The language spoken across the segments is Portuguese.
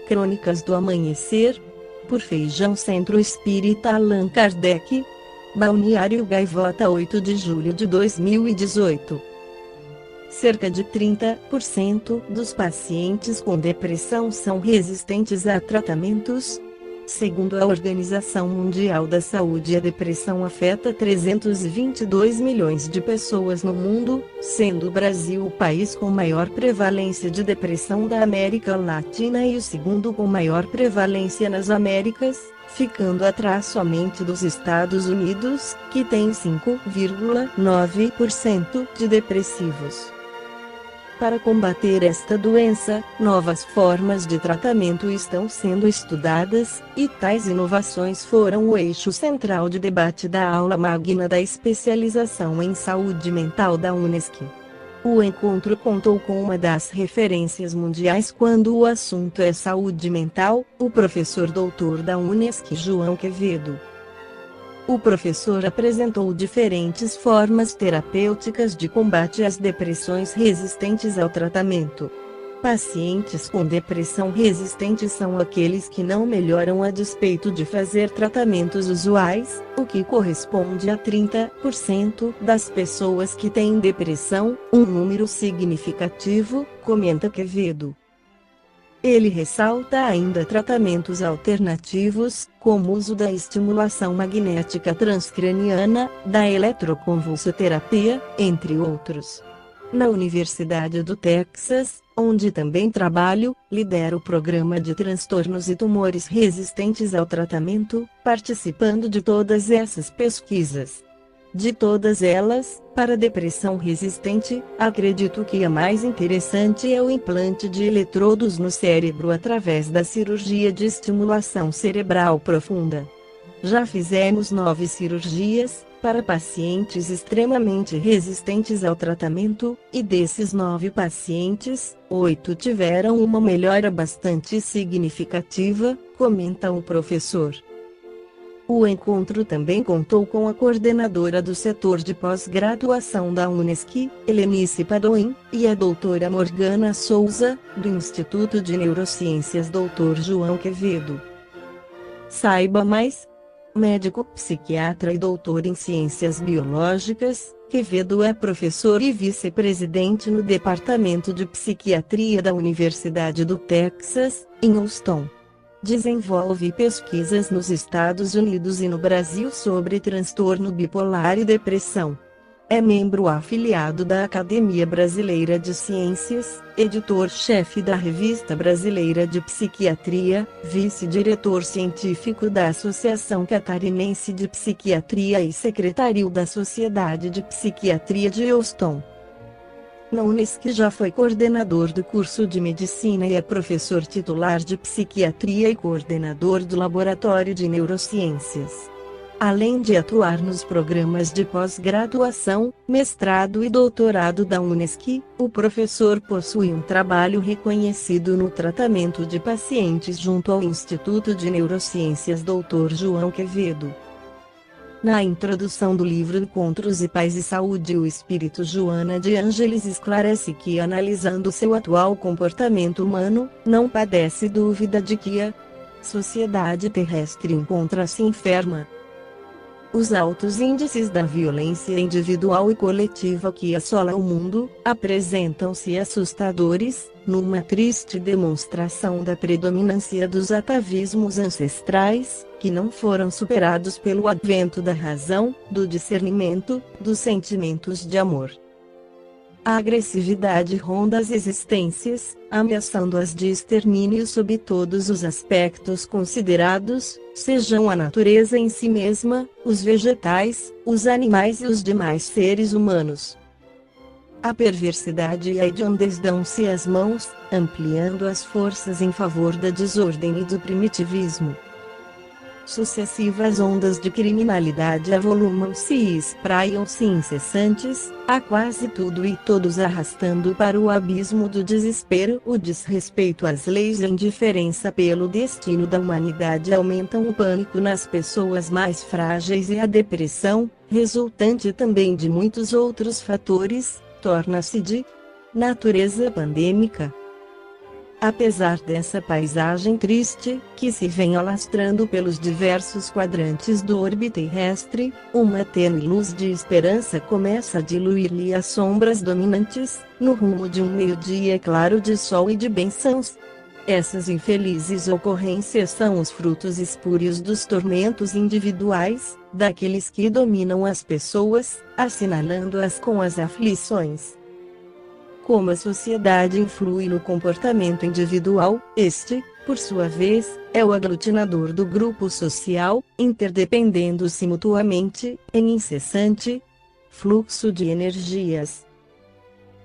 Crônicas do Amanhecer, por Feijão Centro Espírita Allan Kardec, Balneário Gaivota, 8 de julho de 2018. Cerca de 30% dos pacientes com depressão são resistentes a tratamentos. Segundo a Organização Mundial da Saúde, a depressão afeta 322 milhões de pessoas no mundo, sendo o Brasil o país com maior prevalência de depressão da América Latina e o segundo com maior prevalência nas Américas, ficando atrás somente dos Estados Unidos, que tem 5,9% de depressivos. Para combater esta doença, novas formas de tratamento estão sendo estudadas, e tais inovações foram o eixo central de debate da aula magna da especialização em saúde mental da UNESCO. O encontro contou com uma das referências mundiais quando o assunto é saúde mental, o professor doutor da UNESCO João Quevedo. O professor apresentou diferentes formas terapêuticas de combate às depressões resistentes ao tratamento. Pacientes com depressão resistente são aqueles que não melhoram a despeito de fazer tratamentos usuais, o que corresponde a 30% das pessoas que têm depressão, um número significativo, comenta Quevedo. Ele ressalta ainda tratamentos alternativos, como o uso da estimulação magnética transcraniana, da eletroconvulsoterapia, entre outros. Na Universidade do Texas, onde também trabalho, lidero o programa de transtornos e tumores resistentes ao tratamento, participando de todas essas pesquisas. De todas elas, para depressão resistente, acredito que a mais interessante é o implante de eletrodos no cérebro através da cirurgia de estimulação cerebral profunda. Já fizemos 9 cirurgias, para pacientes extremamente resistentes ao tratamento, e desses 9 pacientes, 8 tiveram uma melhora bastante significativa, comenta o professor. O encontro também contou com a coordenadora do setor de pós-graduação da UNESCO, Helenice Padoim, e a doutora Morgana Souza, do Instituto de Neurociências Dr. João Quevedo. Saiba mais. Médico, psiquiatra e doutor em ciências biológicas, Quevedo é professor e vice-presidente no Departamento de Psiquiatria da Universidade do Texas, em Houston. Desenvolve pesquisas nos Estados Unidos e no Brasil sobre transtorno bipolar e depressão. É membro afiliado da Academia Brasileira de Ciências, editor-chefe da Revista Brasileira de Psiquiatria, vice-diretor científico da Associação Catarinense de Psiquiatria e secretário da Sociedade de Psiquiatria de Houston. Na UNESCO já foi coordenador do curso de medicina e é professor titular de psiquiatria e coordenador do laboratório de neurociências. Além de atuar nos programas de pós-graduação, mestrado e doutorado da UNESCO, o professor possui um trabalho reconhecido no tratamento de pacientes junto ao Instituto de Neurociências Dr. João Quevedo. Na introdução do livro Encontros e Paz e Saúde, o espírito Joana de Ângeles esclarece que, analisando seu atual comportamento humano, não padece dúvida de que a sociedade terrestre encontra-se enferma. Os altos índices da violência individual e coletiva que assola o mundo, apresentam-se assustadores, numa triste demonstração da predominância dos atavismos ancestrais, que não foram superados pelo advento da razão, do discernimento, dos sentimentos de amor. A agressividade ronda as existências, ameaçando-as de extermínio sob todos os aspectos considerados, sejam a natureza em si mesma, os vegetais, os animais e os demais seres humanos. A perversidade e a hediondez dão-se as mãos, ampliando as forças em favor da desordem e do primitivismo. Sucessivas ondas de criminalidade avolumam-se e espraiam-se incessantes, a quase tudo e todos arrastando para o abismo do desespero. O desrespeito às leis e a indiferença pelo destino da humanidade aumentam o pânico nas pessoas mais frágeis e a depressão, resultante também de muitos outros fatores, torna-se de natureza pandêmica. Apesar dessa paisagem triste, que se vem alastrando pelos diversos quadrantes do orbe terrestre, uma tênue luz de esperança começa a diluir-lhe as sombras dominantes, no rumo de um meio-dia claro de sol e de bênçãos. Essas infelizes ocorrências são os frutos espúrios dos tormentos individuais, daqueles que dominam as pessoas, assinalando-as com as aflições. Como a sociedade influi no comportamento individual, este, por sua vez, é o aglutinador do grupo social, interdependendo-se mutuamente, em incessante fluxo de energias.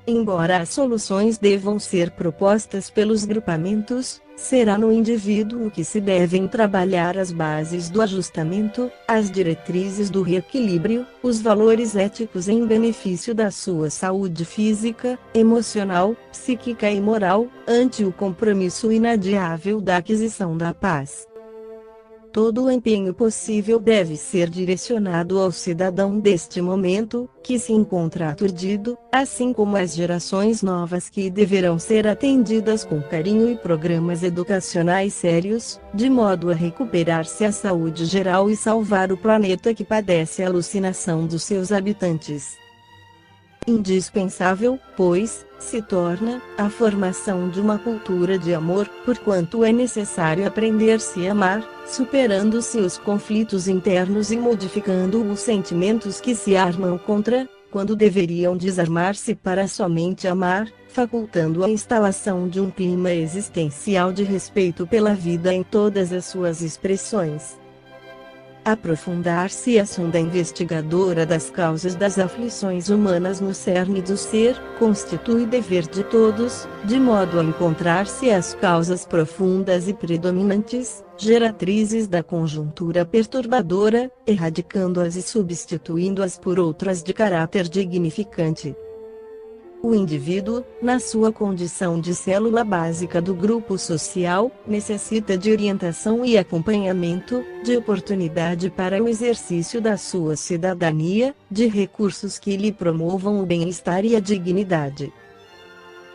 Embora as soluções devam ser propostas pelos grupamentos, será no indivíduo que se devem trabalhar as bases do ajustamento, as diretrizes do reequilíbrio, os valores éticos em benefício da sua saúde física, emocional, psíquica e moral, ante o compromisso inadiável da aquisição da paz. Todo o empenho possível deve ser direcionado ao cidadão deste momento, que se encontra aturdido, assim como às gerações novas que deverão ser atendidas com carinho e programas educacionais sérios, de modo a recuperar-se a saúde geral e salvar o planeta que padece a alucinação dos seus habitantes. Indispensável, pois, se torna a formação de uma cultura de amor, porquanto é necessário aprender-se a amar, superando-se os conflitos internos e modificando os sentimentos que se armam contra, quando deveriam desarmar-se para somente amar, facultando a instalação de um clima existencial de respeito pela vida em todas as suas expressões. Aprofundar-se a sonda investigadora das causas das aflições humanas no cerne do ser, constitui dever de todos, de modo a encontrar-se as causas profundas e predominantes, geratrizes da conjuntura perturbadora, erradicando-as e substituindo-as por outras de caráter dignificante. O indivíduo, na sua condição de célula básica do grupo social, necessita de orientação e acompanhamento, de oportunidade para o exercício da sua cidadania, de recursos que lhe promovam o bem-estar e a dignidade.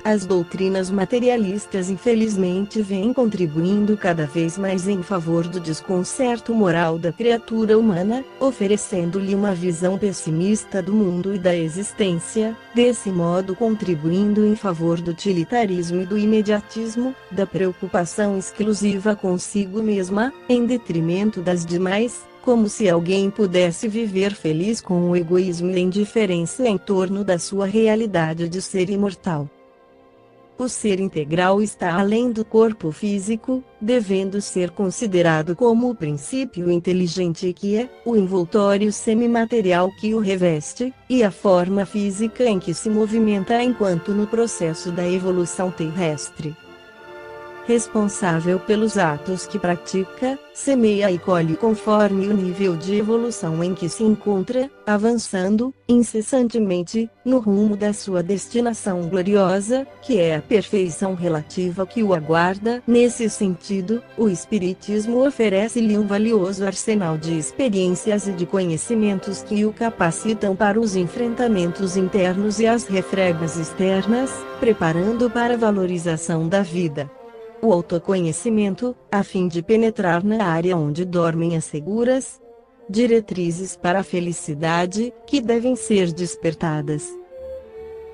As doutrinas materialistas infelizmente vêm contribuindo cada vez mais em favor do desconcerto moral da criatura humana, oferecendo-lhe uma visão pessimista do mundo e da existência, desse modo contribuindo em favor do utilitarismo e do imediatismo, da preocupação exclusiva consigo mesma, em detrimento das demais, como se alguém pudesse viver feliz com o egoísmo e a indiferença em torno da sua realidade de ser imortal. O ser integral está além do corpo físico, devendo ser considerado como o princípio inteligente que é, o envoltório semimaterial que o reveste, e a forma física em que se movimenta enquanto no processo da evolução terrestre. Responsável pelos atos que pratica, semeia e colhe conforme o nível de evolução em que se encontra, avançando, incessantemente, no rumo da sua destinação gloriosa, que é a perfeição relativa que o aguarda. Nesse sentido, o Espiritismo oferece-lhe um valioso arsenal de experiências e de conhecimentos que o capacitam para os enfrentamentos internos e as refregas externas, preparando para a valorização da vida. O autoconhecimento, a fim de penetrar na área onde dormem as seguras diretrizes para a felicidade, que devem ser despertadas.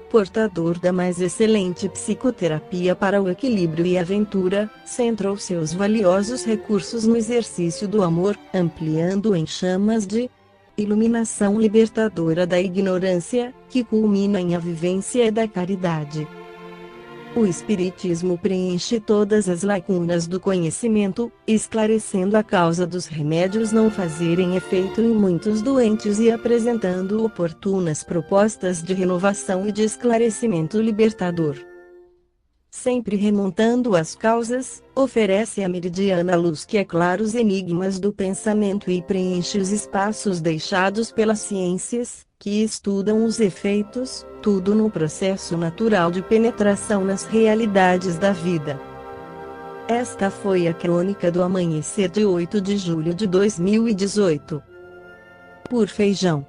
Portador da mais excelente psicoterapia para o equilíbrio e aventura, centrou seus valiosos recursos no exercício do amor, ampliando em chamas de iluminação libertadora da ignorância, que culmina em a vivência da caridade. O Espiritismo preenche todas as lacunas do conhecimento, esclarecendo a causa dos remédios não fazerem efeito em muitos doentes e apresentando oportunas propostas de renovação e de esclarecimento libertador. sempre remontando as causas, oferece a meridiana luz que aclara os enigmas do pensamento e preenche os espaços deixados pelas ciências, que estudam os efeitos, tudo no processo natural de penetração nas realidades da vida. Esta foi a crônica do amanhecer de 8 de julho de 2018. Por Feijão.